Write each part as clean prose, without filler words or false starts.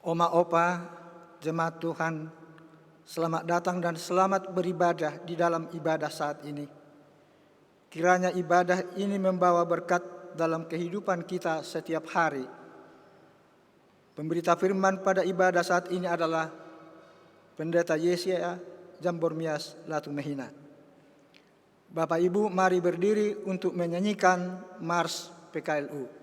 Oma Opa, jemaat Tuhan, selamat datang dan selamat beribadah di dalam ibadah saat ini. Kiranya ibadah ini membawa berkat dalam kehidupan kita setiap hari. Pemberita firman pada ibadah saat ini adalah Pendeta Yesia Jambormias Latumehina. Bapak Ibu, mari berdiri untuk menyanyikan Mars PKLU.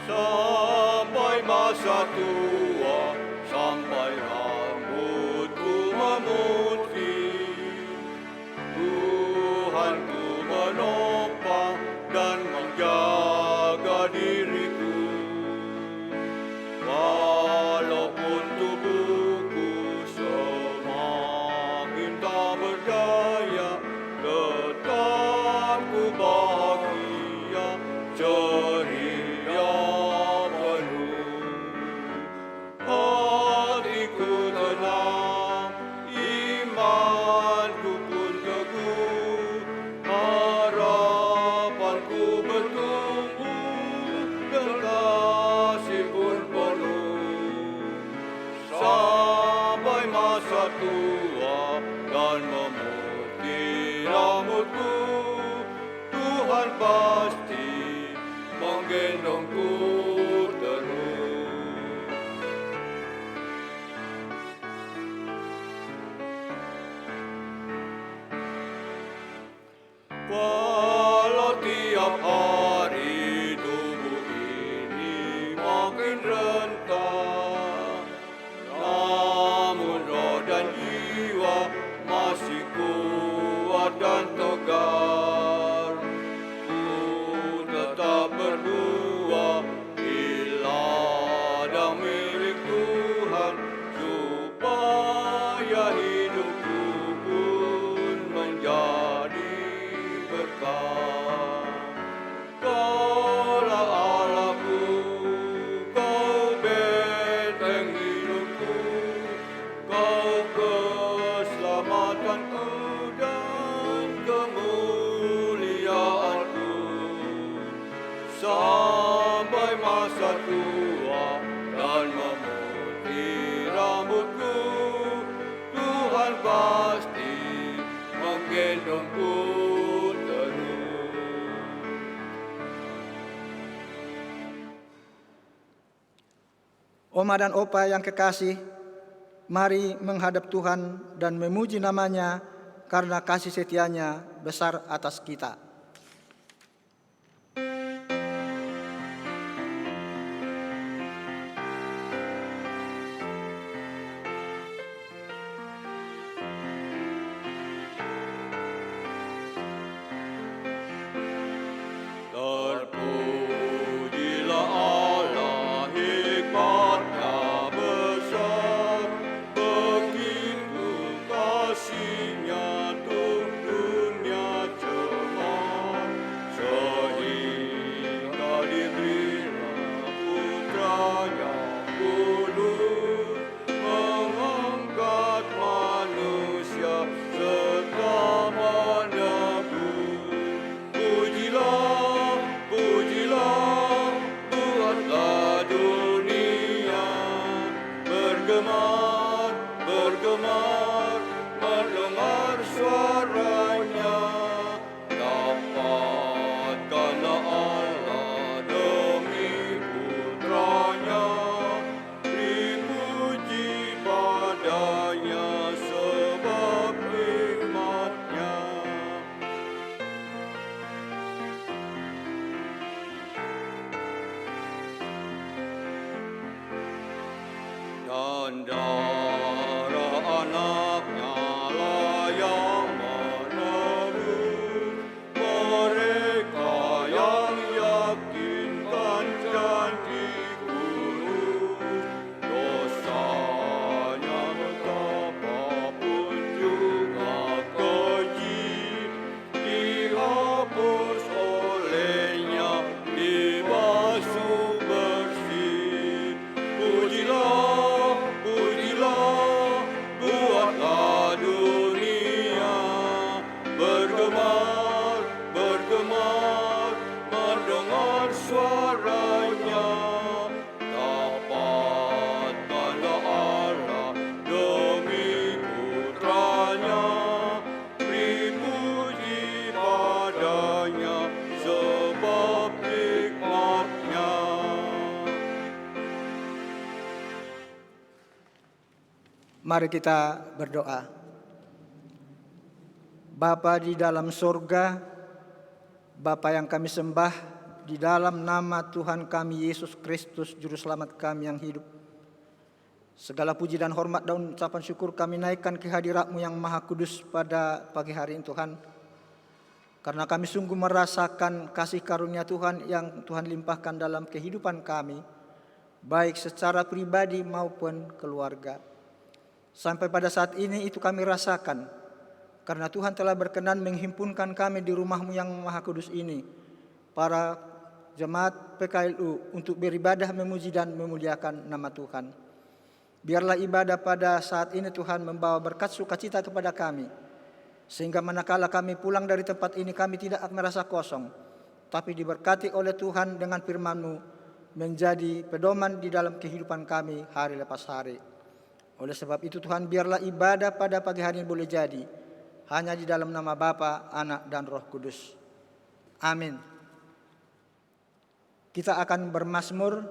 Sampai masa tua, sampai rambutku memutih, Tuhanku menopang dan menjaga diriku. Walaupun tubuhku semakin tak berdaya, tetap ku bahagia, ceria penuh. Hatiku tenang, imanku pun teguh, harapanku bertumbuh, dan kasih pun penuh. Sampai masa tua dan memutih rambutku, Tuhan pasti menggendongku terus. Walau tiap hari tubuh ini makin rentah, namun roh dan jiwa masih kuat dan tegar. Ku tetap berbuah di ladang milik Tuhan, supaya hidupku pun menjadi berkah. Kaulah Allahku, Kau benteng hidupku, Kau keselamatanku dan kemuliaanku. Sampai masa tua dan memutih rambutku, Tuhan pasti menggendongku terus. Oma dan Opa yang kekasih, mari menghadap Tuhan dan memuji namanya karena kasih setianya besar atas kita. Terpujilah Allah, hikmat-Nya besar, begitu kasih-Nya untuk dunia cemar, sehingga diberilah Putra-Nya kudus, mengangkat manusia serta menebus. Pujilah, pujilah, buatlah dunia bergemar, bergemar, mendengar suaranya. Dapatkanlah Allah demi Putranya, dipuji padanya sebab hikmat-Nya. Dan darah anak-Nya lah yang menebus mereka yang yakinkan janji kurus. Dosanya betapapun juga keji, dihapus olehnya, dibasuh bersih. Mari kita berdoa. Bapa di dalam sorga, Bapa yang kami sembah, di dalam nama Tuhan kami Yesus Kristus, Juru Selamat kami yang hidup, segala puji dan hormat dan ucapan syukur kami naikkan ke hadirat-Mu yang Maha Kudus pada pagi hari ini Tuhan. Karena kami sungguh merasakan kasih karunia Tuhan yang Tuhan limpahkan dalam kehidupan kami, baik secara pribadi maupun keluarga. Sampai pada saat ini itu kami rasakan, karena Tuhan telah berkenan menghimpunkan kami di rumah-Mu yang Maha Kudus ini, para jemaat PKLU, untuk beribadah memuji dan memuliakan nama Tuhan. Biarlah ibadah pada saat ini Tuhan membawa berkat sukacita kepada kami, sehingga manakala kami pulang dari tempat ini kami tidak merasa kosong, tapi diberkati oleh Tuhan dengan firman-Mu menjadi pedoman di dalam kehidupan kami hari lepas hari. Oleh sebab itu Tuhan, biarlah ibadah pada pagi hari ini boleh jadi hanya di dalam nama Bapa, Anak, dan Roh Kudus. Amin. Kita akan bermazmur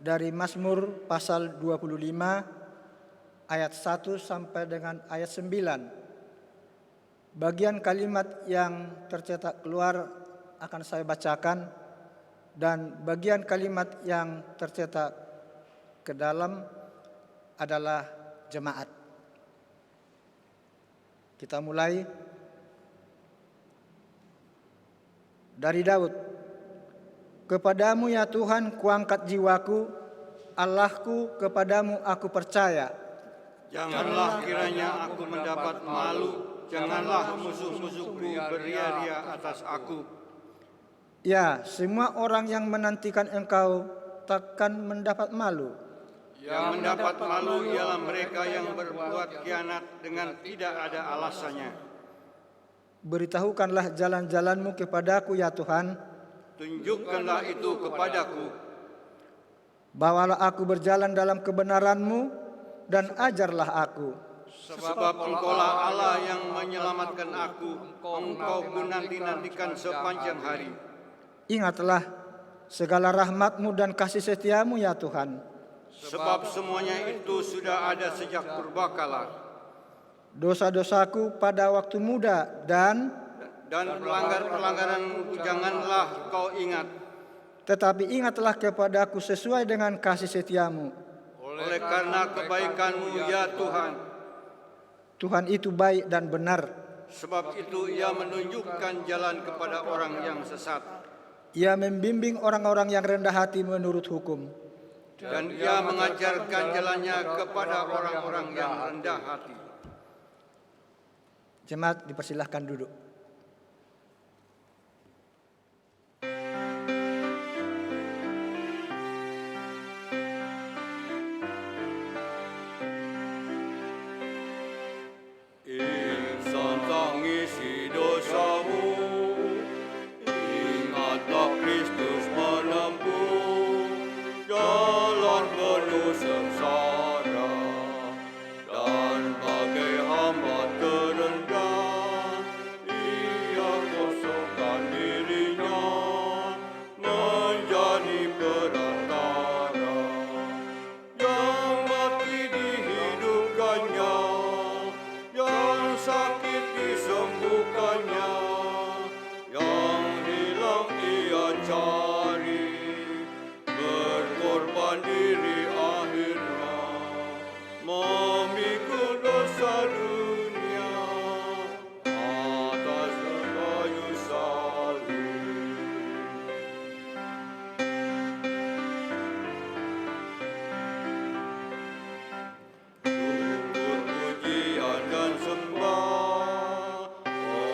dari Mazmur pasal 25 ayat 1 sampai dengan ayat 9. Bagian kalimat yang tercetak keluar akan saya bacakan, dan bagian kalimat yang tercetak ke dalam adalah jemaat. Kita mulai dari Daud. Kepadamu ya Tuhan kuangkat jiwaku, Allahku, kepadamu aku percaya. Janganlah kiranya aku mendapat malu, janganlah musuh-musuhku beria-ria atas aku. Ya, semua orang yang menantikan Engkau takkan mendapat malu. Yang mendapat malu ialah mereka yang berbuat khianat dengan tidak ada alasannya. Beritahukanlah jalan-jalan-Mu kepadaku ya Tuhan. Tunjukkanlah itu kepadaku. Bawalah aku berjalan dalam kebenaran-Mu dan ajarlah aku. Sebab Engkaulah Allah yang menyelamatkan aku, Engkau ku nanti-nantikan sepanjang hari. Ingatlah segala rahmat-Mu dan kasih setia-Mu ya Tuhan. Sebab semuanya itu sudah ada sejak purbakala. Dosa-dosaku pada waktu muda dan pelanggaran-pelanggaranmu janganlah kau ingat. tetapi ingatlah kepadaku sesuai dengan kasih setia-Mu. Oleh karena kebaikan-Mu ya Tuhan. Tuhan itu baik dan benar. Sebab itu Ia menunjukkan jalan kepada orang yang sesat. Ia membimbing orang-orang yang rendah hati menurut hukum. Dan Ia mengajarkan jalannya kepada orang-orang yang rendah hati. Jemaat dipersilahkan duduk. Insan tangisi dosamu, ingatlah Kristus menempuh jalan penuh sengsara, dan bagai hamba terendah, Ia kosongkan dirinya menjadi perantara. Yang mati dihidupkannya, yang sakit disembuhkannya, yang hilang Ia cari, berkorban diri akhirnya, memikul dosa dunia atas kayu salib. Syukur, pujian dan sembah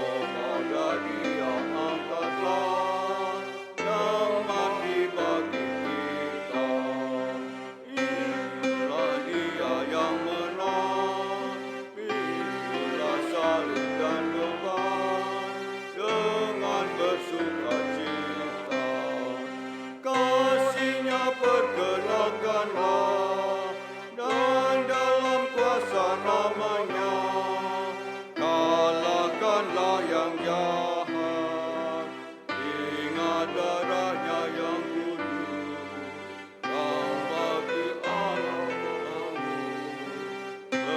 kepada Dia angkatlah, yang mati bagi kita. Itulah Dia yang menang, pikulah salib dan beban dengan bersukacita. Kasih-Nya perkenalkanlah, dan dalam kuasa nama-Nya kalahkanlah yang jahat. Ingat darah-Nya yang kudus, yang bagi Allah kamu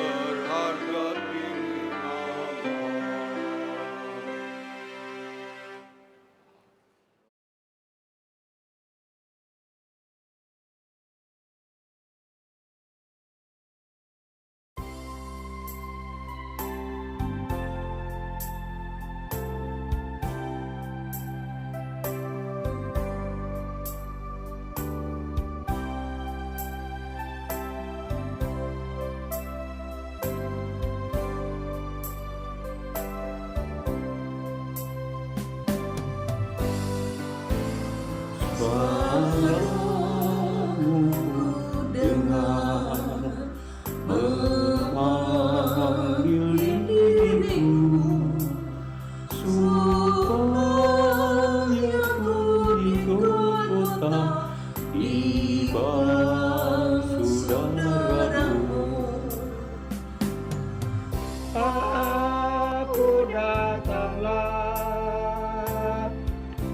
datanglah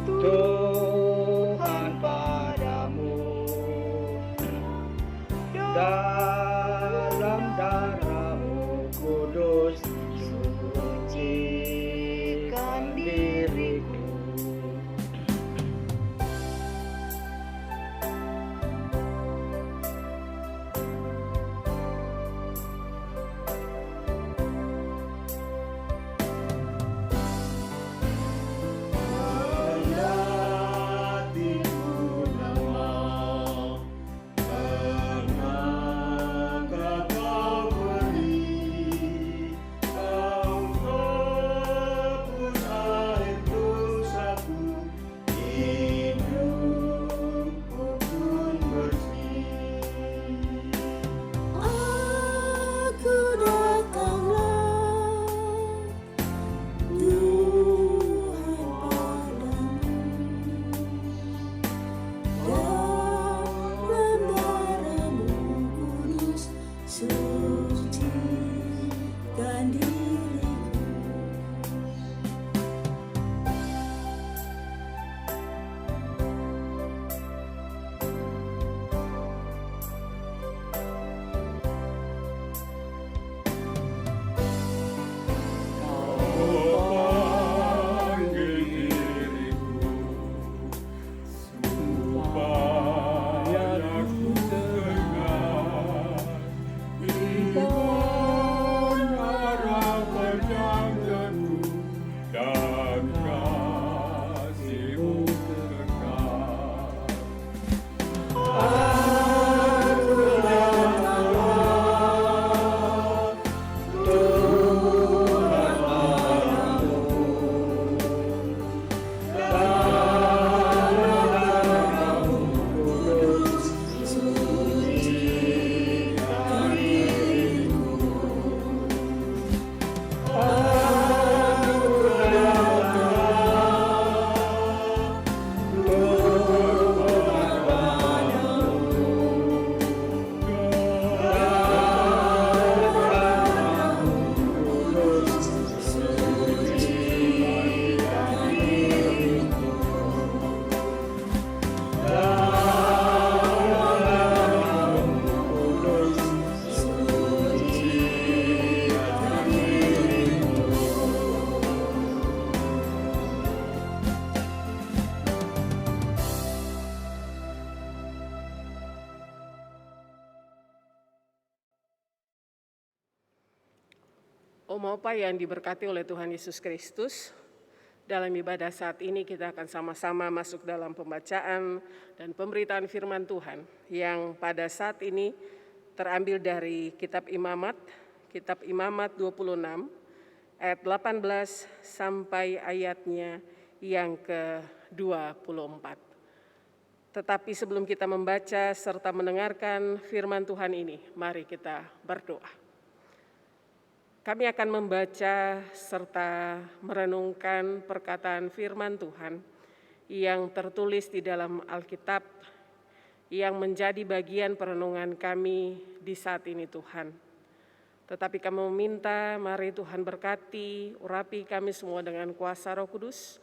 Tuhan padamu dalam darah-Mu kudus sucikan diriku. Opa yang diberkati oleh Tuhan Yesus Kristus, dalam ibadah saat ini kita akan sama-sama masuk dalam pembacaan dan pemberitaan firman Tuhan yang pada saat ini terambil dari Kitab Imamat 26 ayat 18 sampai ayatnya yang ke-24. Tetapi sebelum kita membaca serta mendengarkan firman Tuhan ini, mari kita berdoa. Kami akan membaca serta merenungkan perkataan firman Tuhan yang tertulis di dalam Alkitab yang menjadi bagian perenungan kami di saat ini Tuhan. Tetapi kami meminta mari Tuhan berkati, urapi kami semua dengan kuasa Roh Kudus.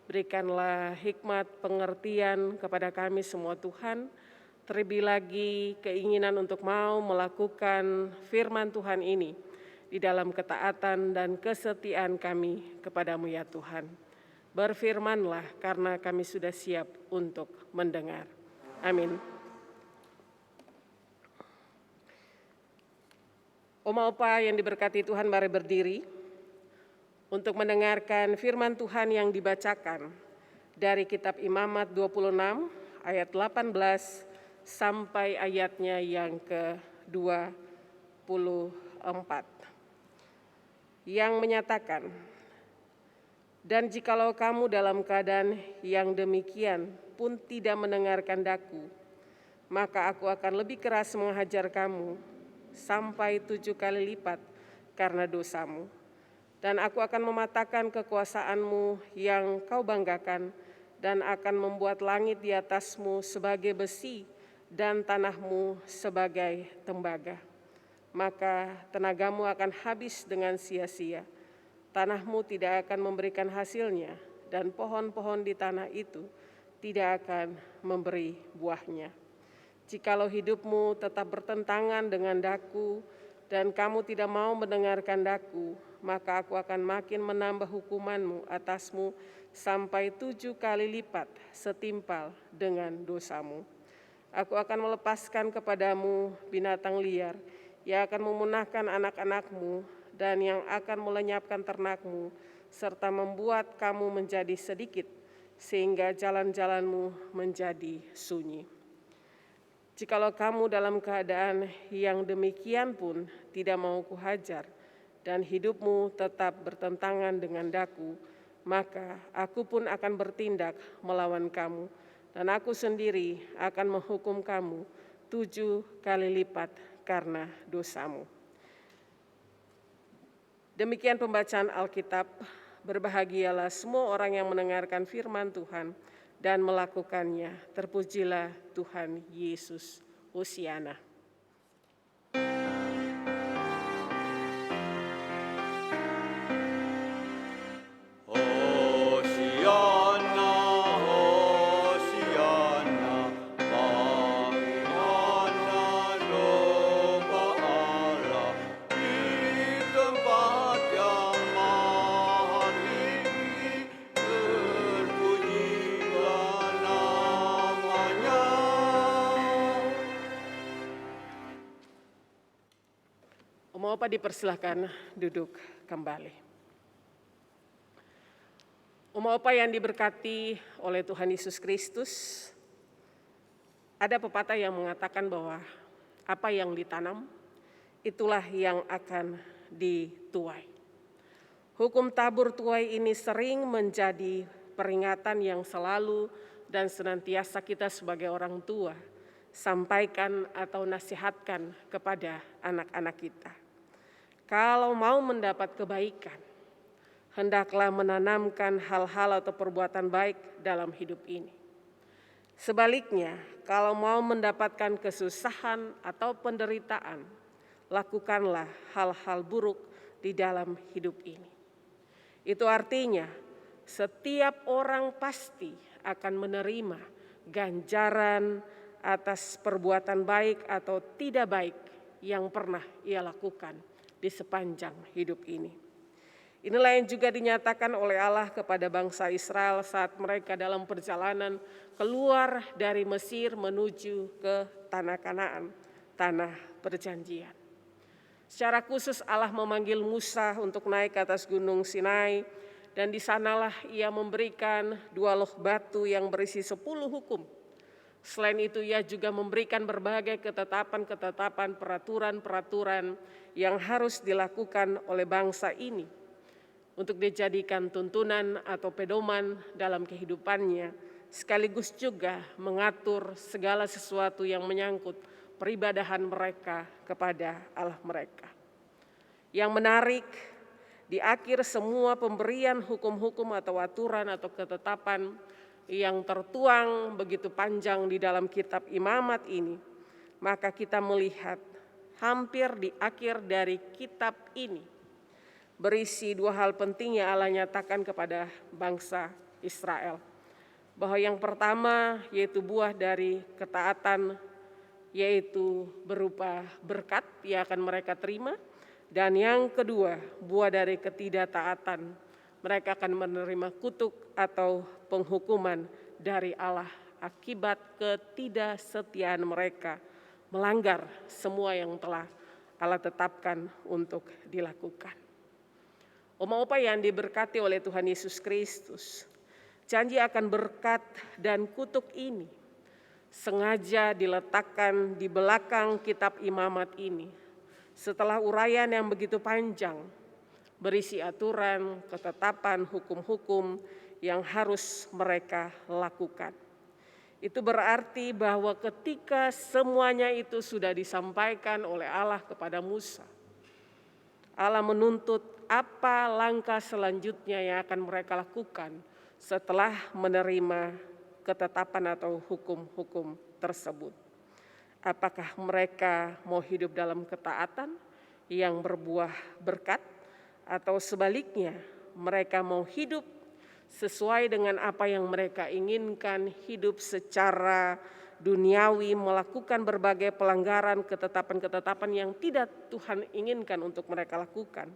Berikanlah hikmat pengertian kepada kami semua Tuhan. Terlebih lagi keinginan untuk mau melakukan firman Tuhan ini di dalam ketaatan dan kesetiaan kami kepadamu ya Tuhan. Berfirmanlah karena kami sudah siap untuk mendengar. Amin. Oma-opa yang diberkati Tuhan, mari berdiri untuk mendengarkan firman Tuhan yang dibacakan dari Kitab Imamat 26 ayat 18 sampai ayatnya yang ke-24. Yang menyatakan, dan jikalau kamu dalam keadaan yang demikian pun tidak mendengarkan daku, maka aku akan lebih keras menghajar kamu sampai 7 kali lipat karena dosamu. Dan aku akan mematahkan kekuasaanmu yang kau banggakan dan akan membuat langit di atasmu sebagai besi dan tanahmu sebagai tembaga. Maka tenagamu akan habis dengan sia-sia, tanahmu tidak akan memberikan hasilnya, dan pohon-pohon di tanah itu tidak akan memberi buahnya. Jikalau hidupmu tetap bertentangan dengan daku, dan kamu tidak mau mendengarkan daku, maka aku akan makin menambah hukumanmu atasmu sampai 7 kali lipat setimpal dengan dosamu. Aku akan melepaskan kepadamu binatang liar yang akan memunahkan anak-anakmu dan yang akan melenyapkan ternakmu, serta membuat kamu menjadi sedikit, sehingga jalan-jalanmu menjadi sunyi. Jikalau kamu dalam keadaan yang demikian pun tidak mau kuhajar, dan hidupmu tetap bertentangan dengan daku, maka aku pun akan bertindak melawan kamu, dan aku sendiri akan menghukum kamu 7 kali lipat karena dosamu. Demikian pembacaan Alkitab. Berbahagialah semua orang yang mendengarkan firman Tuhan dan melakukannya. Terpujilah Tuhan Yesus. Hosiana. Oma Opa dipersilahkan duduk kembali. Oma Opa yang diberkati oleh Tuhan Yesus Kristus, ada pepatah yang mengatakan bahwa apa yang ditanam, itulah yang akan dituai. Hukum tabur tuai ini sering menjadi peringatan yang selalu dan senantiasa kita sebagai orang tua sampaikan atau nasihatkan kepada anak-anak kita. Kalau mau mendapat kebaikan, hendaklah menanamkan hal-hal atau perbuatan baik dalam hidup ini. Sebaliknya, kalau mau mendapatkan kesusahan atau penderitaan, lakukanlah hal-hal buruk di dalam hidup ini. Itu artinya setiap orang pasti akan menerima ganjaran atas perbuatan baik atau tidak baik yang pernah ia lakukan di sepanjang hidup ini. Inilah yang juga dinyatakan oleh Allah kepada bangsa Israel saat mereka dalam perjalanan keluar dari Mesir menuju ke tanah Kanaan, tanah perjanjian. Secara khusus Allah memanggil Musa untuk naik ke atas gunung Sinai, dan di sanalah ia memberikan 2 loh batu yang berisi 10 hukum. Selain itu ia juga memberikan berbagai ketetapan-ketetapan, peraturan-peraturan yang harus dilakukan oleh bangsa ini untuk dijadikan tuntunan atau pedoman dalam kehidupannya, sekaligus juga mengatur segala sesuatu yang menyangkut peribadahan mereka kepada Allah mereka. Yang menarik, di akhir semua pemberian hukum-hukum atau aturan atau ketetapan yang tertuang begitu panjang di dalam kitab Imamat ini, maka kita melihat hampir di akhir dari kitab ini berisi 2 hal penting yang Allah nyatakan kepada bangsa Israel. Bahwa yang pertama yaitu buah dari ketaatan, yaitu berupa berkat yang akan mereka terima. Dan yang kedua, buah dari ketidaktaatan, mereka akan menerima kutuk atau penghukuman dari Allah akibat ketidaksetiaan mereka melanggar semua yang telah Allah tetapkan untuk dilakukan. Oma Opa yang diberkati oleh Tuhan Yesus Kristus, janji akan berkat dan kutuk ini sengaja diletakkan di belakang kitab Imamat ini setelah uraian yang begitu panjang berisi aturan, ketetapan, hukum-hukum yang harus mereka lakukan. Itu berarti bahwa ketika semuanya itu sudah disampaikan oleh Allah kepada Musa, Allah menuntut apa langkah selanjutnya yang akan mereka lakukan setelah menerima ketetapan atau hukum-hukum tersebut. Apakah mereka mau hidup dalam ketaatan yang berbuah berkat, atau sebaliknya mereka mau hidup sesuai dengan apa yang mereka inginkan, hidup secara duniawi, melakukan berbagai pelanggaran ketetapan-ketetapan yang tidak Tuhan inginkan untuk mereka lakukan.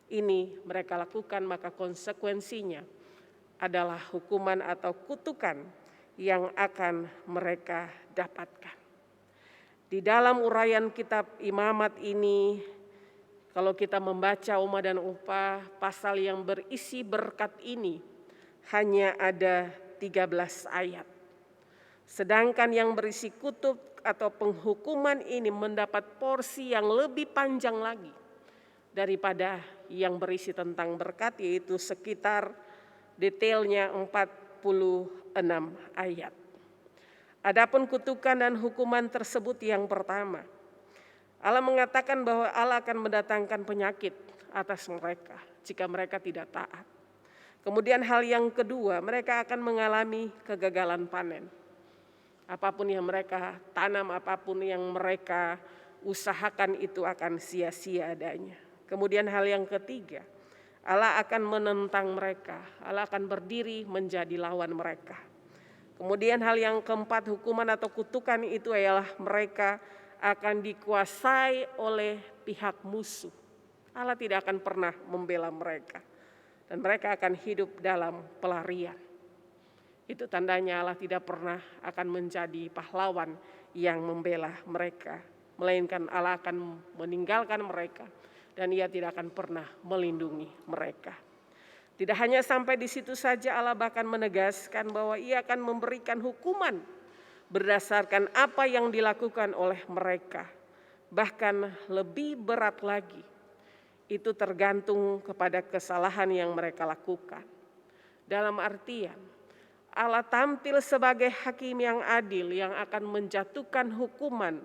Ini mereka lakukan, maka konsekuensinya adalah hukuman atau kutukan yang akan mereka dapatkan. Di dalam uraian kitab Imamat ini, kalau kita membaca Uma dan Upah, pasal yang berisi berkat ini hanya ada 13 ayat. Sedangkan yang berisi kutub atau penghukuman ini mendapat porsi yang lebih panjang lagi daripada yang berisi tentang berkat, yaitu sekitar detailnya 46 ayat. Adapun kutukan dan hukuman tersebut yang pertama, Allah mengatakan bahwa Allah akan mendatangkan penyakit atas mereka jika mereka tidak taat. Kemudian hal yang kedua, mereka akan mengalami kegagalan panen. Apapun yang mereka tanam, apapun yang mereka usahakan itu akan sia-sia adanya. Kemudian hal yang ketiga, Allah akan menentang mereka, Allah akan berdiri menjadi lawan mereka. Kemudian hal yang keempat, hukuman atau kutukan itu adalah mereka akan dikuasai oleh pihak musuh. Allah tidak akan pernah membela mereka. Dan mereka akan hidup dalam pelarian. Itu tandanya Allah tidak pernah akan menjadi pahlawan yang membela mereka. Melainkan Allah akan meninggalkan mereka. Dan Ia tidak akan pernah melindungi mereka. Tidak hanya sampai di situ saja, Allah bahkan menegaskan bahwa Ia akan memberikan hukuman berdasarkan apa yang dilakukan oleh mereka. Bahkan lebih berat lagi, itu tergantung kepada kesalahan yang mereka lakukan. Dalam artian, Allah tampil sebagai hakim yang adil yang akan menjatuhkan hukuman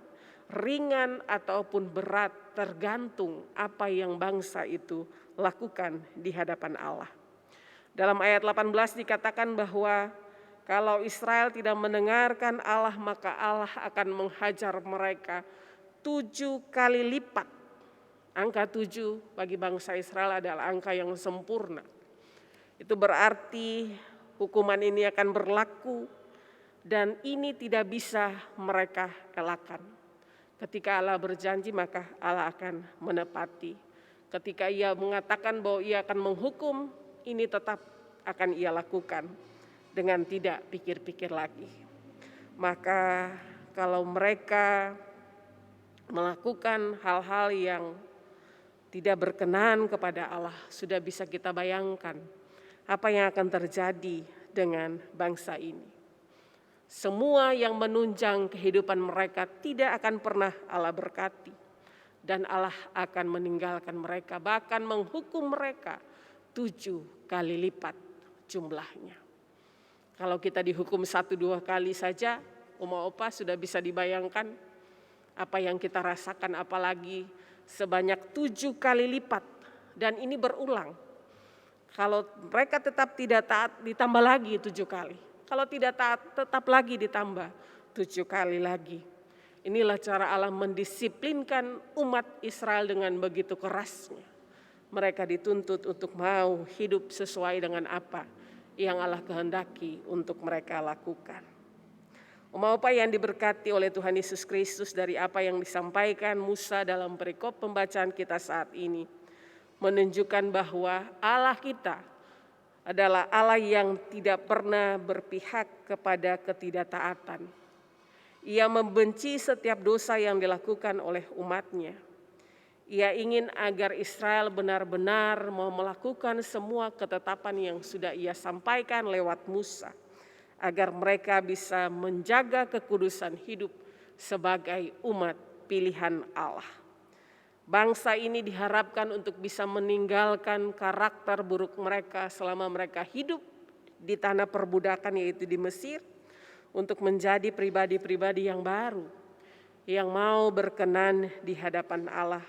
ringan ataupun berat tergantung apa yang bangsa itu lakukan di hadapan Allah. Dalam ayat 18 dikatakan bahwa kalau Israel tidak mendengarkan Allah, maka Allah akan menghajar mereka 7 kali lipat. Angka 7 bagi bangsa Israel adalah angka yang sempurna. Itu berarti hukuman ini akan berlaku dan ini tidak bisa mereka elakkan. Ketika Allah berjanji, maka Allah akan menepati. Ketika Ia mengatakan bahwa Ia akan menghukum, ini tetap akan Ia lakukan dengan tidak pikir-pikir lagi. Maka kalau mereka melakukan hal-hal yang tidak berkenan kepada Allah, sudah bisa kita bayangkan apa yang akan terjadi dengan bangsa ini. Semua yang menunjang kehidupan mereka tidak akan pernah Allah berkati. Dan Allah akan meninggalkan mereka, bahkan menghukum mereka 7 kali lipat jumlahnya. Kalau kita dihukum 1-2 kali saja, Uma Opa sudah bisa dibayangkan apa yang kita rasakan, apalagi sebanyak 7 kali lipat. Dan ini berulang. Kalau mereka tetap tidak taat, ditambah lagi 7 kali. Kalau tidak taat, tetap lagi ditambah 7 kali lagi. Inilah cara Allah mendisiplinkan umat Israel dengan begitu kerasnya. Mereka dituntut untuk mau hidup sesuai dengan apa yang Allah kehendaki untuk mereka lakukan. Uma Opa yang diberkati oleh Tuhan Yesus Kristus, dari apa yang disampaikan Musa dalam perikop pembacaan kita saat ini, menunjukkan bahwa Allah kita adalah Allah yang tidak pernah berpihak kepada ketidaktaatan. Ia membenci setiap dosa yang dilakukan oleh umatnya. Ia ingin agar Israel benar-benar mau melakukan semua ketetapan yang sudah Ia sampaikan lewat Musa, agar mereka bisa menjaga kekudusan hidup sebagai umat pilihan Allah. Bangsa ini diharapkan untuk bisa meninggalkan karakter buruk mereka selama mereka hidup di tanah perbudakan, yaitu di Mesir, untuk menjadi pribadi-pribadi yang baru, yang mau berkenan di hadapan Allah,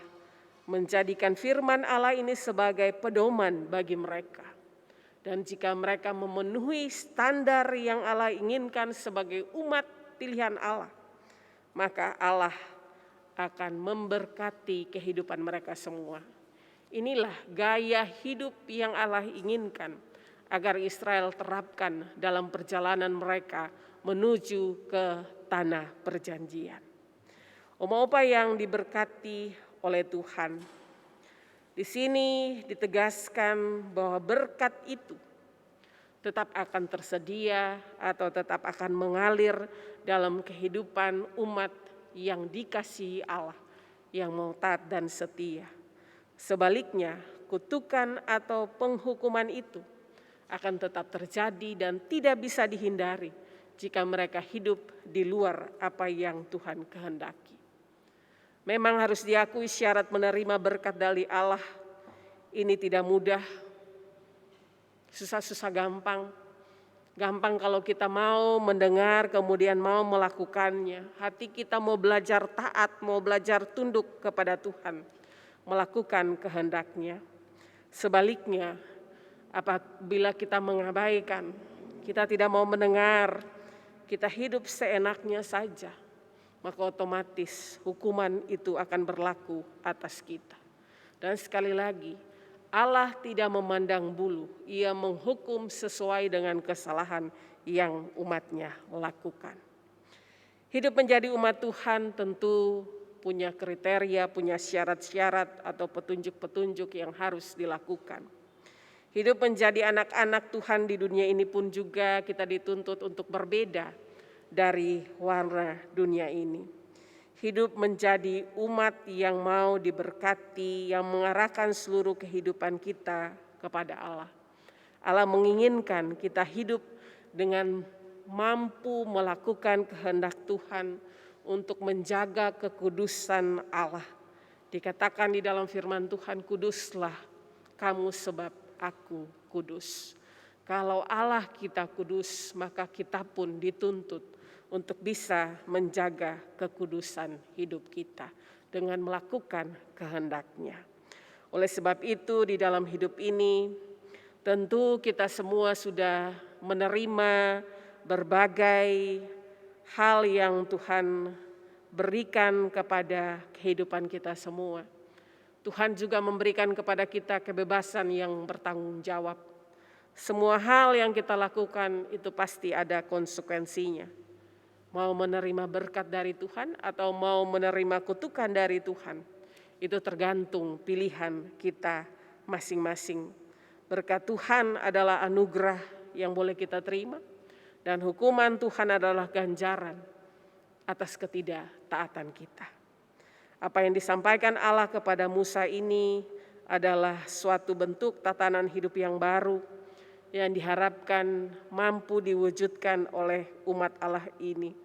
menjadikan firman Allah ini sebagai pedoman bagi mereka. Dan jika mereka memenuhi standar yang Allah inginkan sebagai umat pilihan Allah, maka Allah akan memberkati kehidupan mereka semua. Inilah gaya hidup yang Allah inginkan agar Israel terapkan dalam perjalanan mereka menuju ke tanah perjanjian. Opa yang diberkati oleh Tuhan, di sini ditegaskan bahwa berkat itu tetap akan tersedia atau tetap akan mengalir dalam kehidupan umat yang dikasihi Allah, yang mau taat dan setia. Sebaliknya, kutukan atau penghukuman itu akan tetap terjadi dan tidak bisa dihindari jika mereka hidup di luar apa yang Tuhan kehendaki. Memang harus diakui syarat menerima berkat dari Allah ini tidak mudah, susah-susah gampang. Gampang kalau kita mau mendengar kemudian mau melakukannya. Hati kita mau belajar taat, mau belajar tunduk kepada Tuhan, melakukan kehendaknya. Sebaliknya, apabila kita mengabaikan, kita tidak mau mendengar, kita hidup seenaknya saja, maka otomatis hukuman itu akan berlaku atas kita. Dan sekali lagi, Allah tidak memandang bulu, Ia menghukum sesuai dengan kesalahan yang umatnya lakukan. Hidup menjadi umat Tuhan tentu punya kriteria, punya syarat-syarat atau petunjuk-petunjuk yang harus dilakukan. Hidup menjadi anak-anak Tuhan di dunia ini pun juga kita dituntut untuk berbeda dari warna dunia ini. Hidup menjadi umat yang mau diberkati, yang mengarahkan seluruh kehidupan kita kepada Allah. Allah menginginkan kita hidup dengan mampu melakukan kehendak Tuhan untuk menjaga kekudusan Allah. Dikatakan di dalam firman Tuhan, kuduslah kamu sebab aku kudus. Kalau Allah kita kudus, maka kita pun dituntut untuk bisa menjaga kekudusan hidup kita dengan melakukan kehendak-Nya. Oleh sebab itu di dalam hidup ini tentu kita semua sudah menerima berbagai hal yang Tuhan berikan kepada kehidupan kita semua. Tuhan juga memberikan kepada kita kebebasan yang bertanggung jawab. Semua hal yang kita lakukan itu pasti ada konsekuensinya. Mau menerima berkat dari Tuhan atau mau menerima kutukan dari Tuhan, itu tergantung pilihan kita masing-masing. Berkat Tuhan adalah anugerah yang boleh kita terima, dan hukuman Tuhan adalah ganjaran atas ketidaktaatan kita. Apa yang disampaikan Allah kepada Musa ini adalah suatu bentuk tatanan hidup yang baru yang diharapkan mampu diwujudkan oleh umat Allah ini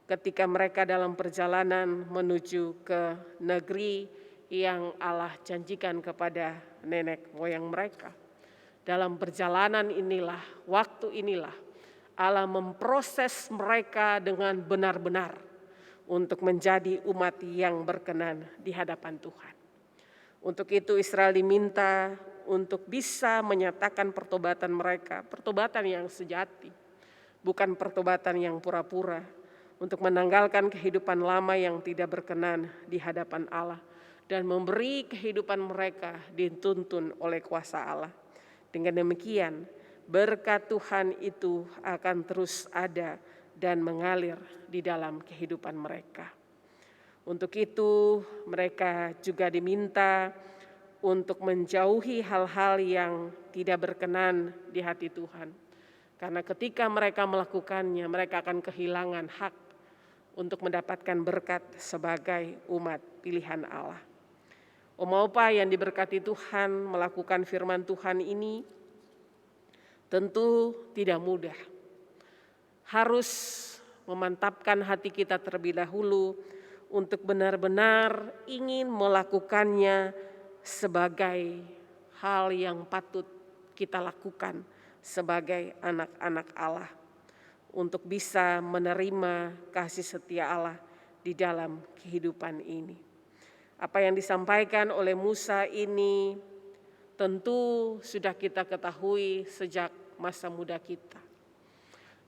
ketika mereka dalam perjalanan menuju ke negeri yang Allah janjikan kepada nenek moyang mereka. Dalam perjalanan inilah, waktu inilah Allah memproses mereka dengan benar-benar untuk menjadi umat yang berkenan di hadapan Tuhan. Untuk itu Israel diminta untuk bisa menyatakan pertobatan mereka, pertobatan yang sejati, bukan pertobatan yang pura-pura, untuk menanggalkan kehidupan lama yang tidak berkenan di hadapan Allah dan memberi kehidupan mereka dituntun oleh kuasa Allah. Dengan demikian, berkat Tuhan itu akan terus ada dan mengalir di dalam kehidupan mereka. Untuk itu, mereka juga diminta untuk menjauhi hal-hal yang tidak berkenan di hati Tuhan. Karena ketika mereka melakukannya, mereka akan kehilangan hak untuk mendapatkan berkat sebagai umat pilihan Allah. Opa yang diberkati Tuhan melakukan firman Tuhan ini tentu tidak mudah. Harus memantapkan hati kita terlebih dahulu untuk benar-benar ingin melakukannya sebagai hal yang patut kita lakukan sebagai anak-anak Allah untuk bisa menerima kasih setia Allah di dalam kehidupan ini. Apa yang disampaikan oleh Musa ini tentu sudah kita ketahui sejak masa muda kita.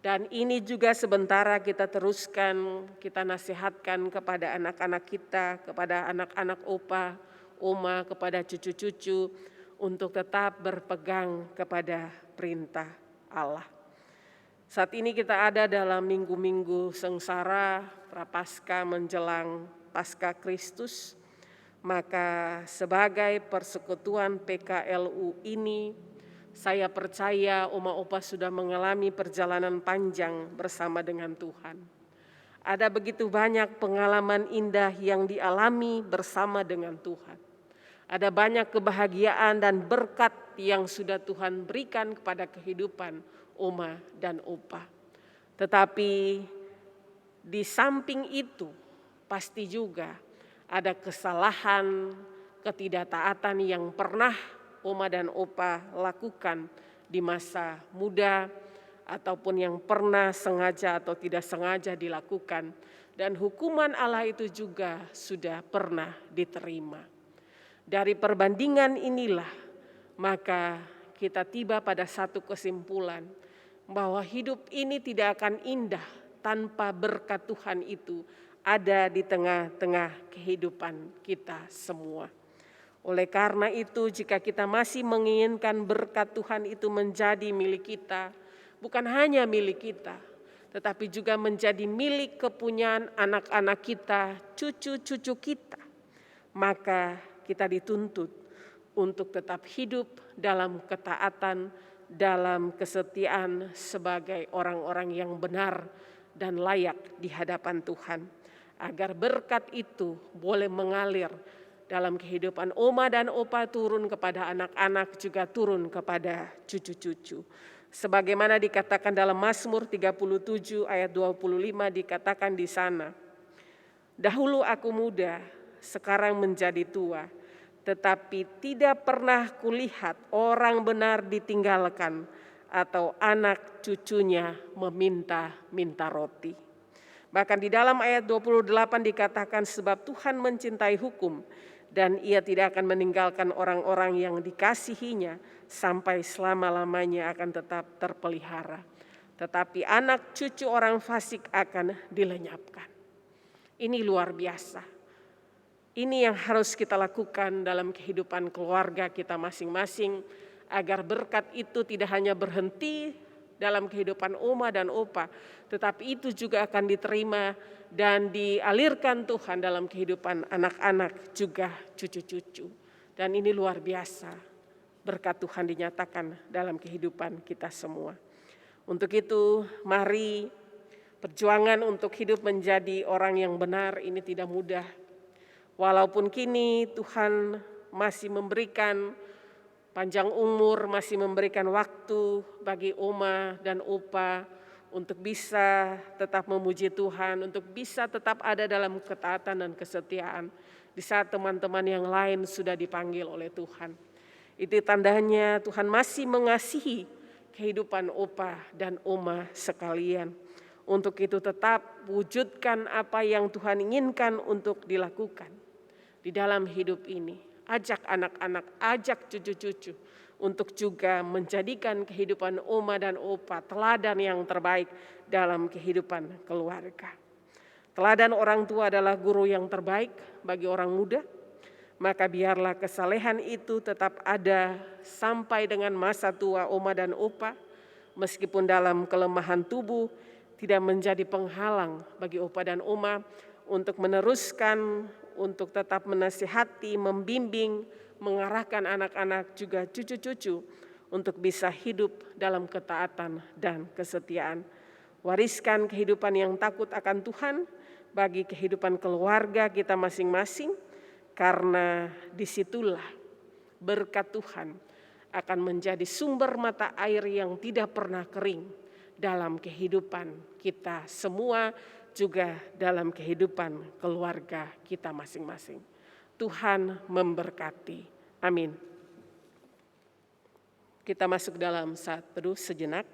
Dan ini juga sementara kita teruskan, kita nasihatkan kepada anak-anak kita, kepada anak-anak Opa, oma, kepada cucu-cucu untuk tetap berpegang kepada perintah Allah. Saat ini kita ada dalam minggu-minggu sengsara, prapaskah menjelang Paskah Kristus, maka sebagai persekutuan PKLU ini, saya percaya Oma Opa sudah mengalami perjalanan panjang bersama dengan Tuhan. Ada begitu banyak pengalaman indah yang dialami bersama dengan Tuhan. Ada banyak kebahagiaan dan berkat yang sudah Tuhan berikan kepada kehidupan Oma dan Opa. Tetapi di samping itu pasti juga ada kesalahan, ketidaktaatan yang pernah Oma dan Opa lakukan di masa muda ataupun yang pernah sengaja atau tidak sengaja dilakukan, dan hukuman Allah itu juga sudah pernah diterima. Dari perbandingan inilah maka kita tiba pada satu kesimpulan bahwa hidup ini tidak akan indah tanpa berkat Tuhan itu ada di tengah-tengah kehidupan kita semua. Oleh karena itu, jika kita masih menginginkan berkat Tuhan itu menjadi milik kita, bukan hanya milik kita, tetapi juga menjadi milik kepunyaan anak-anak kita, cucu-cucu kita, maka kita dituntut untuk tetap hidup dalam ketaatan, dalam kesetiaan sebagai orang-orang yang benar dan layak di hadapan Tuhan. Agar berkat itu boleh mengalir dalam kehidupan Oma dan Opa, turun kepada anak-anak, juga turun kepada cucu-cucu. Sebagaimana dikatakan dalam Mazmur 37 ayat 25, dikatakan di sana, "Dahulu aku muda, sekarang menjadi tua, tetapi tidak pernah kulihat orang benar ditinggalkan atau anak cucunya meminta-minta roti." Bahkan di dalam ayat 28 dikatakan, "Sebab Tuhan mencintai hukum dan Ia tidak akan meninggalkan orang-orang yang dikasihinya sampai selama-lamanya akan tetap terpelihara. Tetapi anak cucu orang fasik akan dilenyapkan." Ini luar biasa. Ini yang harus kita lakukan dalam kehidupan keluarga kita masing-masing, agar berkat itu tidak hanya berhenti dalam kehidupan Oma dan Opa, tetapi itu juga akan diterima dan dialirkan Tuhan dalam kehidupan anak-anak juga cucu-cucu. Dan ini luar biasa, berkat Tuhan dinyatakan dalam kehidupan kita semua. Untuk itu mari, perjuangan untuk hidup menjadi orang yang benar ini tidak mudah. Walaupun kini Tuhan masih memberikan panjang umur, masih memberikan waktu bagi Oma dan Opa untuk bisa tetap memuji Tuhan, untuk bisa tetap ada dalam ketaatan dan kesetiaan di saat teman-teman yang lain sudah dipanggil oleh Tuhan. Itu tandanya Tuhan masih mengasihi kehidupan Opa dan Oma sekalian. Untuk itu tetap wujudkan apa yang Tuhan inginkan untuk dilakukan di dalam hidup ini. Ajak anak-anak, ajak cucu-cucu untuk juga menjadikan kehidupan Oma dan Opa teladan yang terbaik dalam kehidupan keluarga. Teladan orang tua adalah guru yang terbaik bagi orang muda, maka biarlah kesalehan itu tetap ada sampai dengan masa tua Oma dan Opa, meskipun dalam kelemahan tubuh tidak menjadi penghalang bagi Opa dan Oma untuk meneruskan, untuk tetap menasihati, membimbing, mengarahkan anak-anak juga cucu-cucu untuk bisa hidup dalam ketaatan dan kesetiaan. Wariskan kehidupan yang takut akan Tuhan bagi kehidupan keluarga kita masing-masing, karena disitulah berkat Tuhan akan menjadi sumber mata air yang tidak pernah kering dalam kehidupan kita semua, juga dalam kehidupan keluarga kita masing-masing. Tuhan memberkati. Amin. Kita masuk dalam saat teduh sejenak.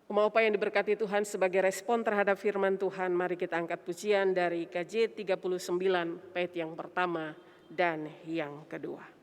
Oma Opa yang diberkati Tuhan, sebagai respon terhadap firman Tuhan, mari kita angkat pujian dari KJ 39 bait yang pertama dan yang kedua.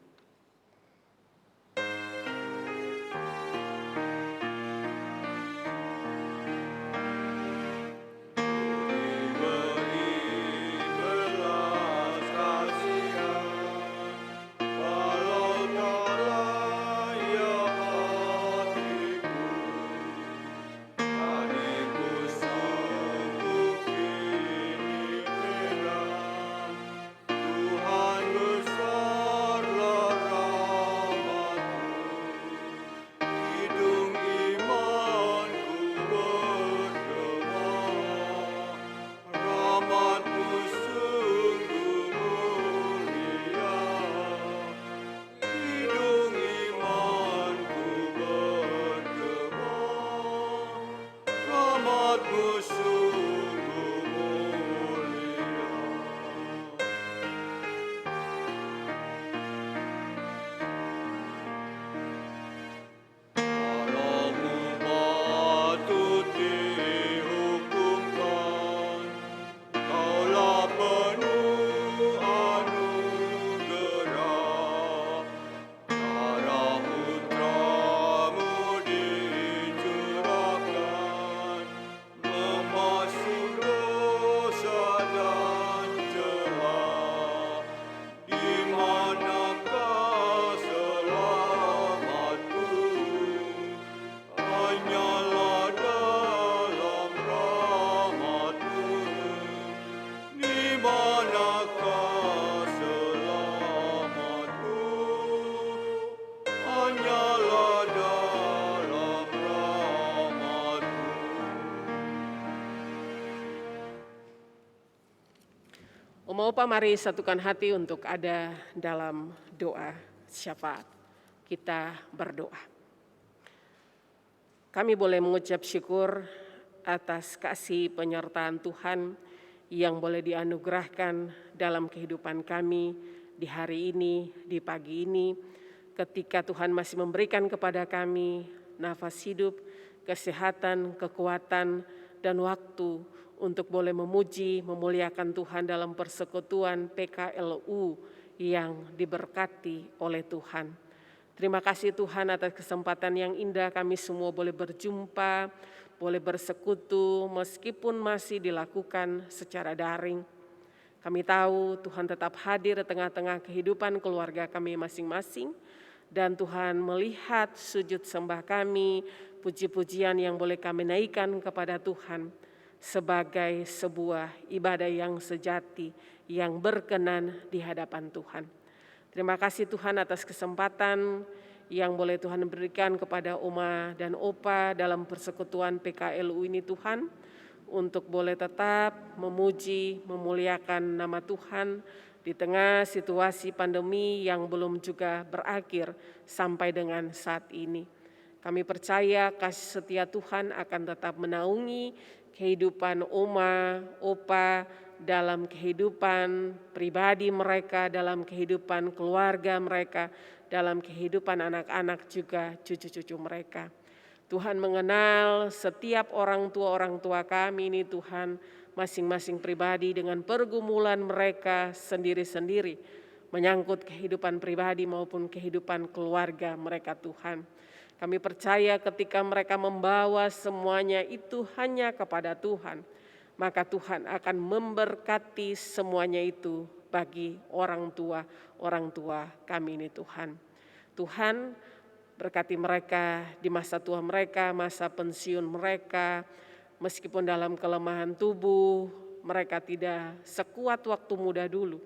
Oma Opa, mari satukan hati untuk ada dalam doa syafaat. Kita berdoa. Kami boleh mengucap syukur atas kasih penyertaan Tuhan yang boleh dianugerahkan dalam kehidupan kami di hari ini, di pagi ini, ketika Tuhan masih memberikan kepada kami nafas hidup, kesehatan, kekuatan, dan waktu untuk boleh memuji, memuliakan Tuhan dalam persekutuan PKLU yang diberkati oleh Tuhan. Terima kasih Tuhan atas kesempatan yang indah kami semua boleh berjumpa, boleh bersekutu meskipun masih dilakukan secara daring. Kami tahu Tuhan tetap hadir di tengah-tengah kehidupan keluarga kami masing-masing, dan Tuhan melihat sujud sembah kami, puji-pujian yang boleh kami naikkan kepada Tuhan sebagai sebuah ibadah yang sejati, yang berkenan di hadapan Tuhan. Terima kasih Tuhan atas kesempatan yang boleh Tuhan berikan kepada Oma dan Opa dalam persekutuan PKLU ini Tuhan, untuk boleh tetap memuji, memuliakan nama Tuhan di tengah situasi pandemi yang belum juga berakhir sampai dengan saat ini. Kami percaya kasih setia Tuhan akan tetap menaungi kehidupan Oma, Opa, dalam kehidupan pribadi mereka, dalam kehidupan keluarga mereka, dalam kehidupan anak-anak juga cucu-cucu mereka. Tuhan mengenal setiap orang tua kami ini Tuhan, masing-masing pribadi dengan pergumulan mereka sendiri-sendiri, menyangkut kehidupan pribadi maupun kehidupan keluarga mereka Tuhan. Kami percaya ketika mereka membawa semuanya itu hanya kepada Tuhan, maka Tuhan akan memberkati semuanya itu bagi orang tua kami ini Tuhan. Tuhan, berkati mereka di masa tua mereka, masa pensiun mereka, meskipun dalam kelemahan tubuh, mereka tidak sekuat waktu muda dulu.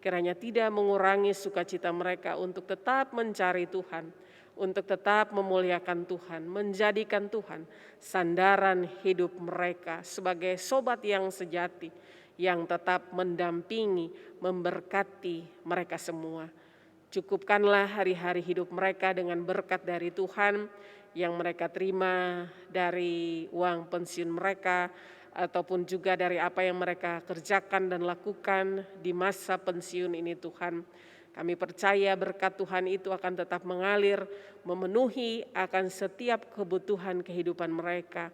Kiranya tidak mengurangi sukacita mereka untuk tetap mencari Tuhan, untuk tetap memuliakan Tuhan, menjadikan Tuhan sandaran hidup mereka sebagai sobat yang sejati, yang tetap mendampingi, memberkati mereka semua. Cukupkanlah hari-hari hidup mereka dengan berkat dari Tuhan yang mereka terima dari uang pensiun mereka, ataupun juga dari apa yang mereka kerjakan dan lakukan di masa pensiun ini Tuhan. Kami percaya berkat Tuhan itu akan tetap mengalir, memenuhi akan setiap kebutuhan kehidupan mereka.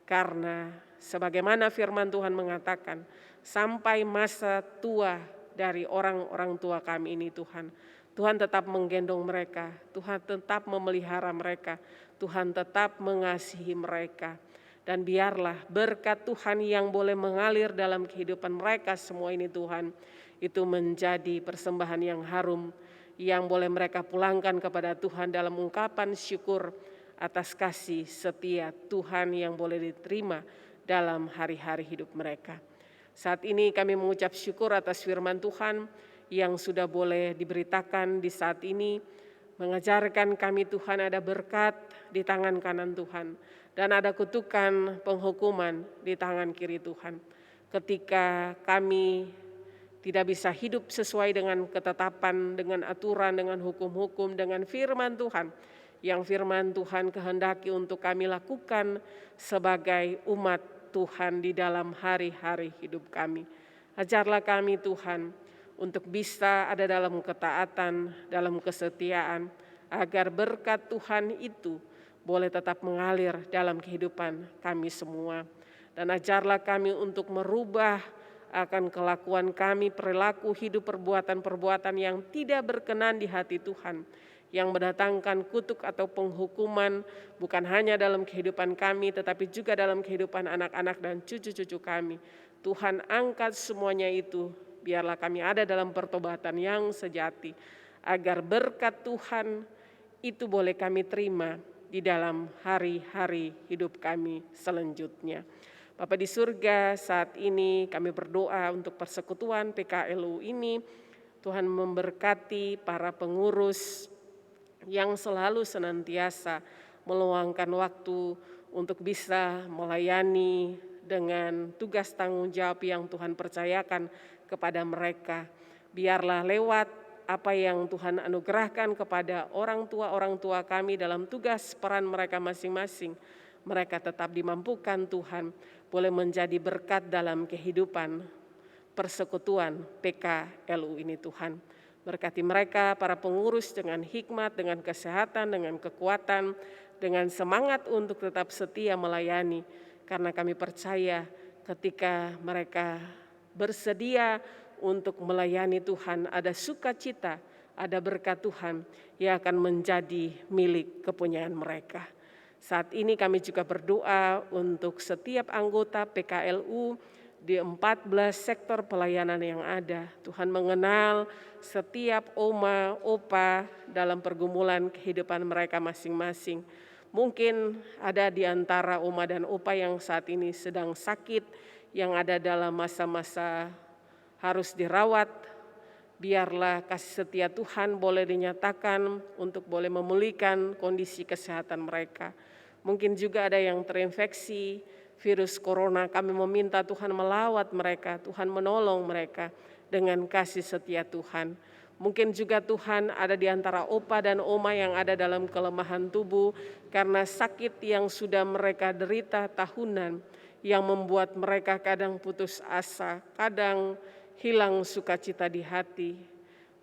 Karena sebagaimana firman Tuhan mengatakan, sampai masa tua dari orang-orang tua kami ini Tuhan, Tuhan tetap menggendong mereka, Tuhan tetap memelihara mereka, Tuhan tetap mengasihi mereka. Dan biarlah berkat Tuhan yang boleh mengalir dalam kehidupan mereka semua ini Tuhan, itu menjadi persembahan yang harum yang boleh mereka pulangkan kepada Tuhan dalam ungkapan syukur atas kasih setia Tuhan yang boleh diterima dalam hari-hari hidup mereka. Saat ini kami mengucap syukur atas firman Tuhan yang sudah boleh diberitakan di saat ini, mengajarkan kami Tuhan ada berkat di tangan kanan Tuhan dan ada kutukan penghukuman di tangan kiri Tuhan. Ketika kami tidak bisa hidup sesuai dengan ketetapan, dengan aturan, dengan hukum-hukum, dengan firman Tuhan, yang firman Tuhan kehendaki untuk kami lakukan sebagai umat Tuhan di dalam hari-hari hidup kami. Ajarlah kami Tuhan untuk bisa ada dalam ketaatan, dalam kesetiaan, agar berkat Tuhan itu boleh tetap mengalir dalam kehidupan kami semua. Dan ajarlah kami untuk merubah akan kelakuan kami, perilaku hidup, perbuatan-perbuatan yang tidak berkenan di hati Tuhan, yang mendatangkan kutuk atau penghukuman bukan hanya dalam kehidupan kami, tetapi juga dalam kehidupan anak-anak dan cucu-cucu kami. Tuhan angkat semuanya itu, biarlah kami ada dalam pertobatan yang sejati, agar berkat Tuhan itu boleh kami terima di dalam hari-hari hidup kami selanjutnya. Bapa di surga, saat ini kami berdoa untuk persekutuan PKLU ini, Tuhan memberkati para pengurus yang selalu senantiasa meluangkan waktu untuk bisa melayani dengan tugas tanggung jawab yang Tuhan percayakan kepada mereka. Biarlah lewat apa yang Tuhan anugerahkan kepada orang tua kami dalam tugas peran mereka masing-masing, mereka tetap dimampukan Tuhan, boleh menjadi berkat dalam kehidupan persekutuan PKLU ini Tuhan. Berkati mereka, para pengurus dengan hikmat, dengan kesehatan, dengan kekuatan, dengan semangat untuk tetap setia melayani. Karena kami percaya ketika mereka bersedia untuk melayani Tuhan, ada sukacita, ada berkat Tuhan yang akan menjadi milik kepunyaan mereka. Saat ini kami juga berdoa untuk setiap anggota PKLU di 14 sektor pelayanan yang ada. Tuhan mengenal setiap oma, opa dalam pergumulan kehidupan mereka masing-masing. Mungkin ada di antara oma dan opa yang saat ini sedang sakit, yang ada dalam masa-masa harus dirawat. Biarlah kasih setia Tuhan boleh dinyatakan untuk boleh memulihkan kondisi kesehatan mereka. Mungkin juga ada yang terinfeksi virus corona, kami meminta Tuhan melawat mereka, Tuhan menolong mereka dengan kasih setia Tuhan. Mungkin juga Tuhan ada di antara opa dan oma yang ada dalam kelemahan tubuh karena sakit yang sudah mereka derita tahunan, yang membuat mereka kadang putus asa, kadang hilang sukacita di hati.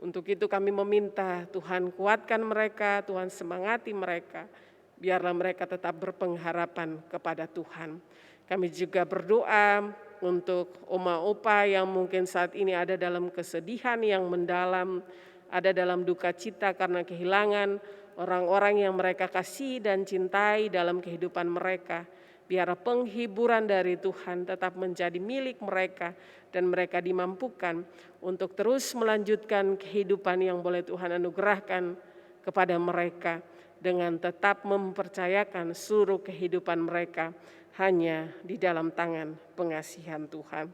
Untuk itu kami meminta Tuhan kuatkan mereka, Tuhan semangati mereka, biarlah mereka tetap berpengharapan kepada Tuhan. Kami juga berdoa untuk oma opa yang mungkin saat ini ada dalam kesedihan yang mendalam, ada dalam duka cita karena kehilangan orang-orang yang mereka kasih dan cintai dalam kehidupan mereka. Biar penghiburan dari Tuhan tetap menjadi milik mereka dan mereka dimampukan untuk terus melanjutkan kehidupan yang boleh Tuhan anugerahkan kepada mereka dengan tetap mempercayakan seluruh kehidupan mereka hanya di dalam tangan pengasihan Tuhan.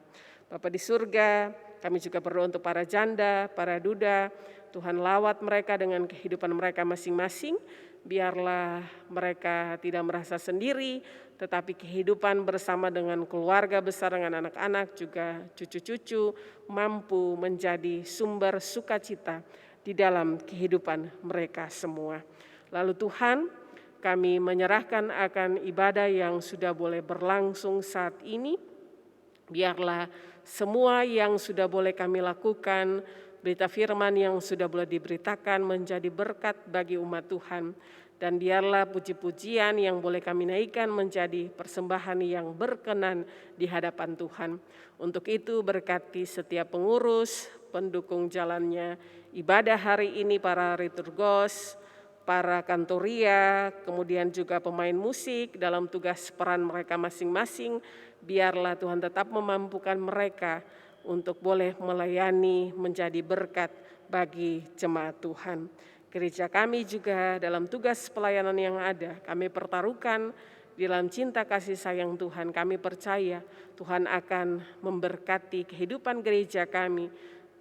Bapa di surga, kami juga berdoa untuk para janda, para duda, Tuhan lawat mereka dengan kehidupan mereka masing-masing, biarlah mereka tidak merasa sendiri, tetapi kehidupan bersama dengan keluarga besar, dengan anak-anak, juga cucu-cucu, mampu menjadi sumber sukacita di dalam kehidupan mereka semua. Lalu Tuhan, kami menyerahkan akan ibadah yang sudah boleh berlangsung saat ini. Biarlah semua yang sudah boleh kami lakukan, berita firman yang sudah boleh diberitakan menjadi berkat bagi umat Tuhan. Dan biarlah puji-pujian yang boleh kami naikkan menjadi persembahan yang berkenan di hadapan Tuhan. Untuk itu berkati setiap pengurus, pendukung jalannya ibadah hari ini, para liturgos, para kantoria, kemudian juga pemain musik dalam tugas peran mereka masing-masing. Biarlah Tuhan tetap memampukan mereka untuk boleh melayani menjadi berkat bagi jemaat Tuhan. Gereja kami juga dalam tugas pelayanan yang ada, kami pertaruhkan dalam cinta kasih sayang Tuhan. Kami percaya Tuhan akan memberkati kehidupan gereja kami,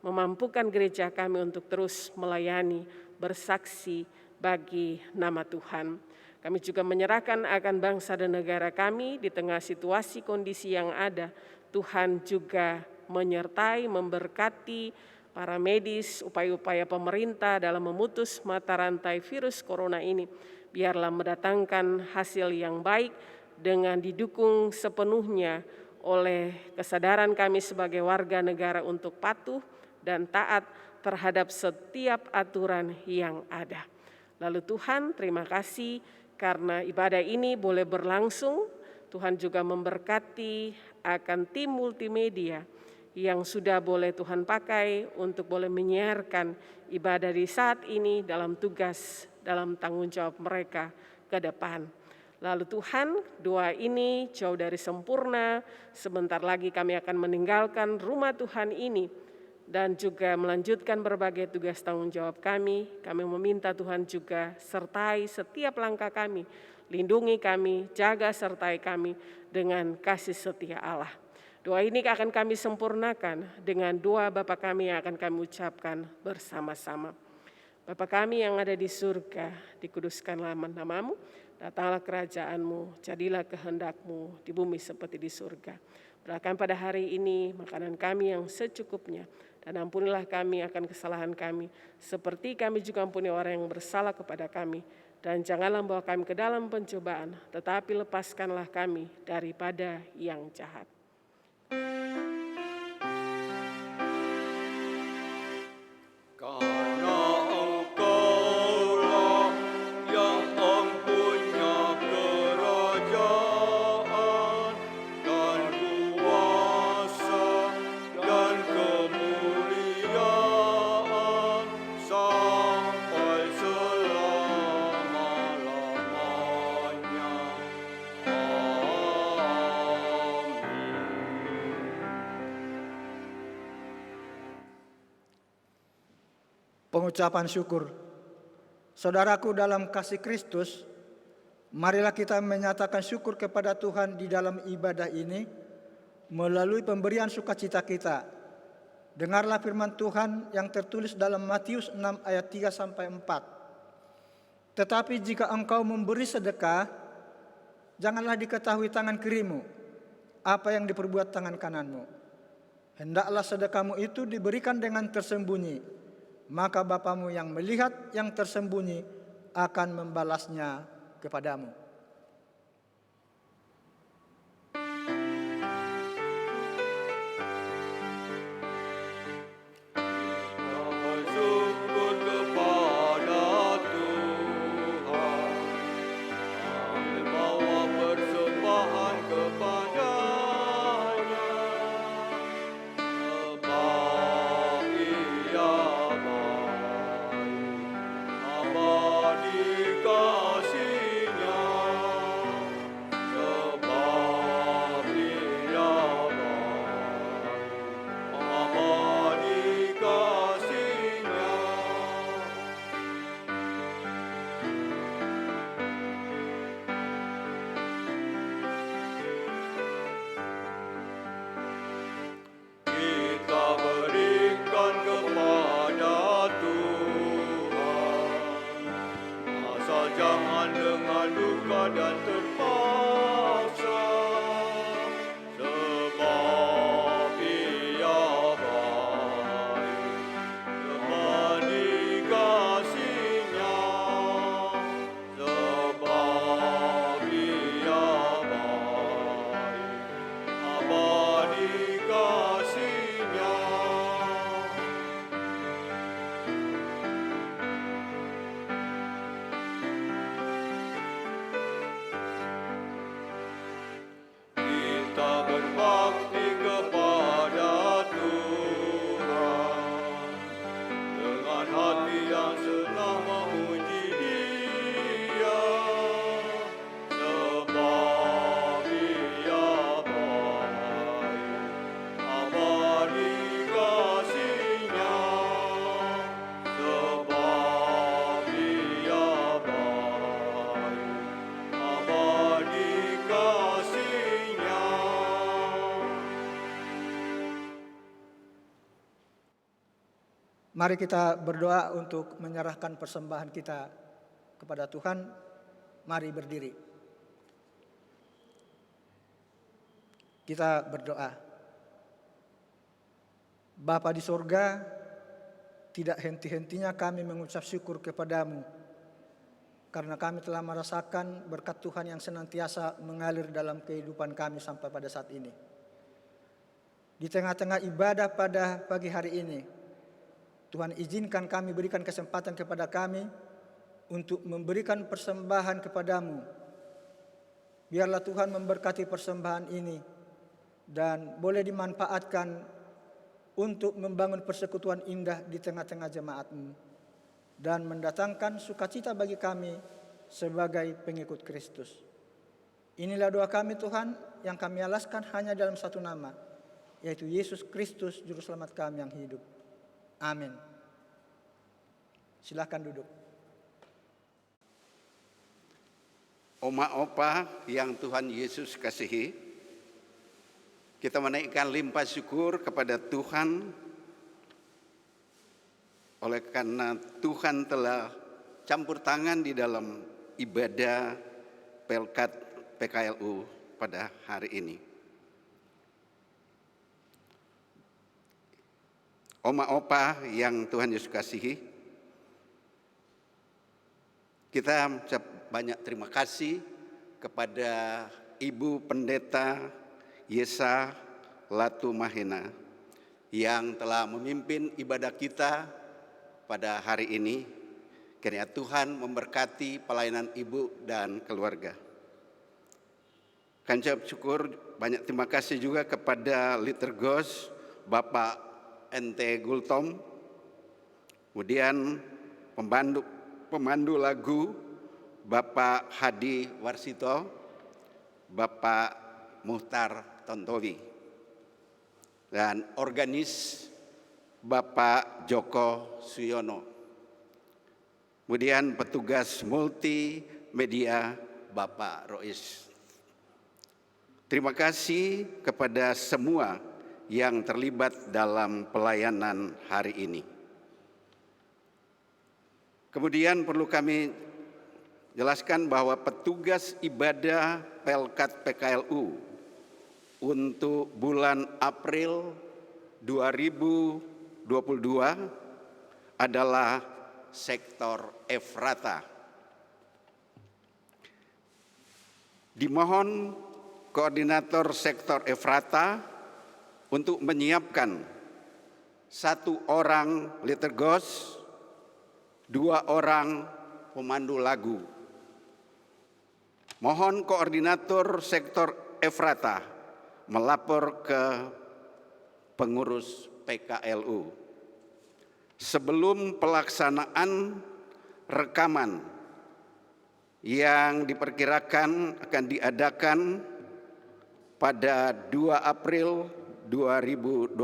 memampukan gereja kami untuk terus melayani, bersaksi bagi nama Tuhan. Kami juga menyerahkan akan bangsa dan negara kami di tengah situasi kondisi yang ada. Tuhan juga menyertai, memberkati para medis, upaya-upaya pemerintah dalam memutus mata rantai virus corona ini. Biarlah mendatangkan hasil yang baik dengan didukung sepenuhnya oleh kesadaran kami sebagai warga negara untuk patuh dan taat terhadap setiap aturan yang ada. Lalu Tuhan, terima kasih karena ibadah ini boleh berlangsung. Tuhan juga memberkati akan tim multimedia yang sudah boleh Tuhan pakai untuk boleh menyiarkan ibadah di saat ini dalam tugas, dalam tanggung jawab mereka ke depan. Lalu Tuhan, doa ini jauh dari sempurna. Sebentar lagi kami akan meninggalkan rumah Tuhan ini dan juga melanjutkan berbagai tugas tanggung jawab kami. Kami meminta Tuhan juga sertai setiap langkah kami, lindungi kami, jaga sertai kami dengan kasih setia Allah. Doa ini akan kami sempurnakan dengan doa Bapa kami yang akan kami ucapkan bersama-sama. Bapa kami yang ada di surga, dikuduskanlah namamu, datanglah kerajaan-Mu, jadilah kehendak-Mu di bumi seperti di surga. Berikan pada hari ini makanan kami yang secukupnya, dan ampunilah kami akan kesalahan kami, seperti kami juga ampuni orang yang bersalah kepada kami. Dan janganlah membawa kami ke dalam pencobaan, tetapi lepaskanlah kami daripada yang jahat. Pengucapan syukur. Saudaraku dalam kasih Kristus, marilah kita menyatakan syukur kepada Tuhan di dalam ibadah ini melalui pemberian sukacita kita. Dengarlah firman Tuhan yang tertulis dalam Matius 6 ayat 3-4. Tetapi jika engkau memberi sedekah, janganlah diketahui tangan kirimu apa yang diperbuat tangan kananmu. Hendaklah sedekahmu itu diberikan dengan tersembunyi, maka Bapamu yang melihat yang tersembunyi akan membalasnya kepadamu. Bersyukur kepada Tuhan, kami bawa persembahan kepada-Nya, sebab Ia abadi kasih-Nya, sebab Ia abadi kasih-Nya. Kita berikan kepada Tuhan, asal jangan dengan duka dan terpaksa, sebab Ia baik, abadi kasih-Nya, sebab Ia baik, abadi kasih-Nya. Kita berbakti kepada Tuhan dengan hati yang senang memuji Dia, sebab Ia baik, abadi kasih-Nya, sebab Ia baik, abadi kasih-Nya. Mari kita berdoa untuk menyerahkan persembahan kita kepada Tuhan. Mari berdiri. Kita berdoa. Bapa di sorga, tidak henti-hentinya kami mengucap syukur kepadamu, karena kami telah merasakan berkat Tuhan yang senantiasa mengalir dalam kehidupan kami sampai pada saat ini. Di tengah-tengah ibadah pada pagi hari ini, Tuhan izinkan kami berikan kesempatan kepada kami untuk memberikan persembahan kepadamu. Biarlah Tuhan memberkati persembahan ini dan boleh dimanfaatkan untuk membangun persekutuan indah di tengah-tengah jemaat-Mu dan mendatangkan sukacita bagi kami sebagai pengikut Kristus. Inilah doa kami Tuhan yang kami alaskan hanya dalam satu nama, yaitu Yesus Kristus Juru Selamat kami yang hidup. Amin. Silakan duduk. Oma opa yang Tuhan Yesus kasihi, kita menaikkan limpah syukur kepada Tuhan oleh karena Tuhan telah campur tangan di dalam ibadah Pelkat PKLU pada hari ini. Oma opa yang Tuhan Yesus kasihi, kita mengucap banyak terima kasih kepada Ibu Pendeta Yesa Latu Mahena yang telah memimpin ibadah kita pada hari ini. Kiranya Tuhan memberkati pelayanan ibu dan keluarga. Kami ucap syukur, banyak terima kasih juga kepada Liturgos Bapak Ente Gultom, kemudian pemandu lagu Bapak Hadi Warsito, Bapak Muhtar Tontowi, dan organis Bapak Joko Suyono. Kemudian petugas multimedia Bapak Rois. Terima kasih kepada semua yang terlibat dalam pelayanan hari ini. Kemudian perlu kami jelaskan bahwa petugas ibadah Pelkat PKLU untuk bulan April 2022 adalah sektor Efrata. Dimohon koordinator sektor Efrata untuk menyiapkan 1 orang liturgos, 2 orang pemandu lagu. Mohon koordinator sektor Efrata melapor ke pengurus PKLU sebelum pelaksanaan rekaman yang diperkirakan akan diadakan pada 2 April 2022.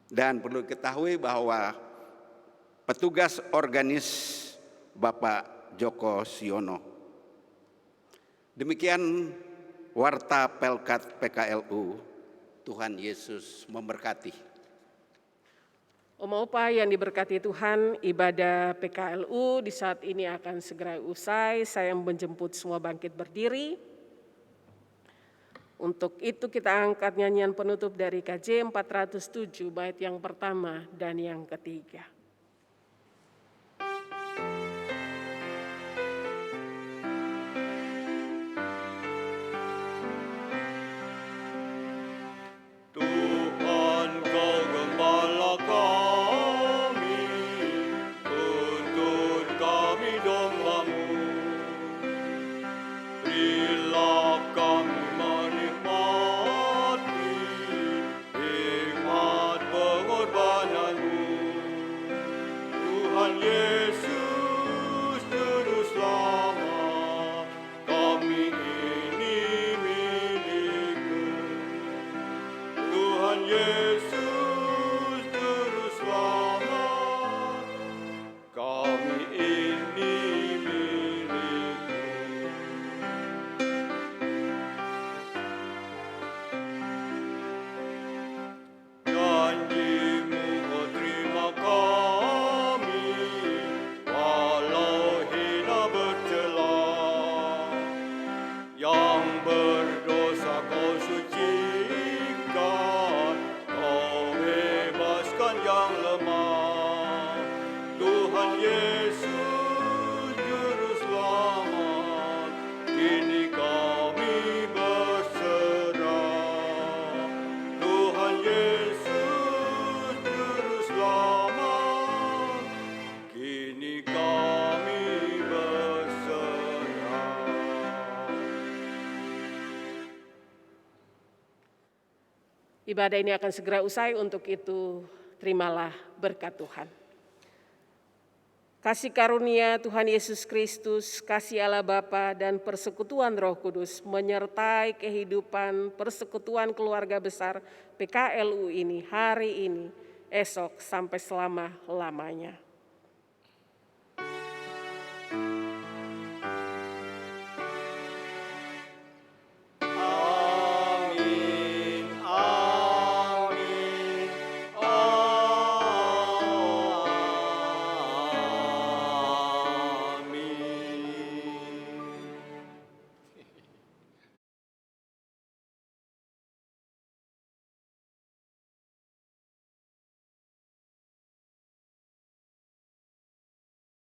Dan perlu diketahui bahwa petugas organis Bapak Joko Siono. Demikian warta Pelkat PKLU. Tuhan Yesus memberkati. Oma opa yang diberkati Tuhan, ibadah PKLU di saat ini akan segera usai. Saya menjemput semua bangkit berdiri. Untuk itu kita angkat nyanyian penutup dari KJ 407 bait yang pertama dan yang ketiga. Tuhan kau gembala kami, tuntun kami domba-Mu. Berilah kami menikmati hikmat pengorbanan-Mu. Tuhan Yesus Juru Selamat, kami ini milik-Mu. Tuhan Yesus Juru Selamat, kami ini milik-Mu. Janji-Mu, oh terima kami, walau hina bercela. Yang berdosa Kau sucikan, Kau bebaskan yang lemah. Tuhan Yesus Juru Selamat, kini kami berserah. Tuhan Yesus Juru Selamat, kini kami berserah. Ibadah ini akan segera usai, untuk itu terimalah berkat Tuhan. Kasih karunia Tuhan Yesus Kristus, kasih Allah Bapa dan persekutuan Roh Kudus menyertai kehidupan persekutuan keluarga besar PKLU ini hari ini, esok sampai selama-lamanya.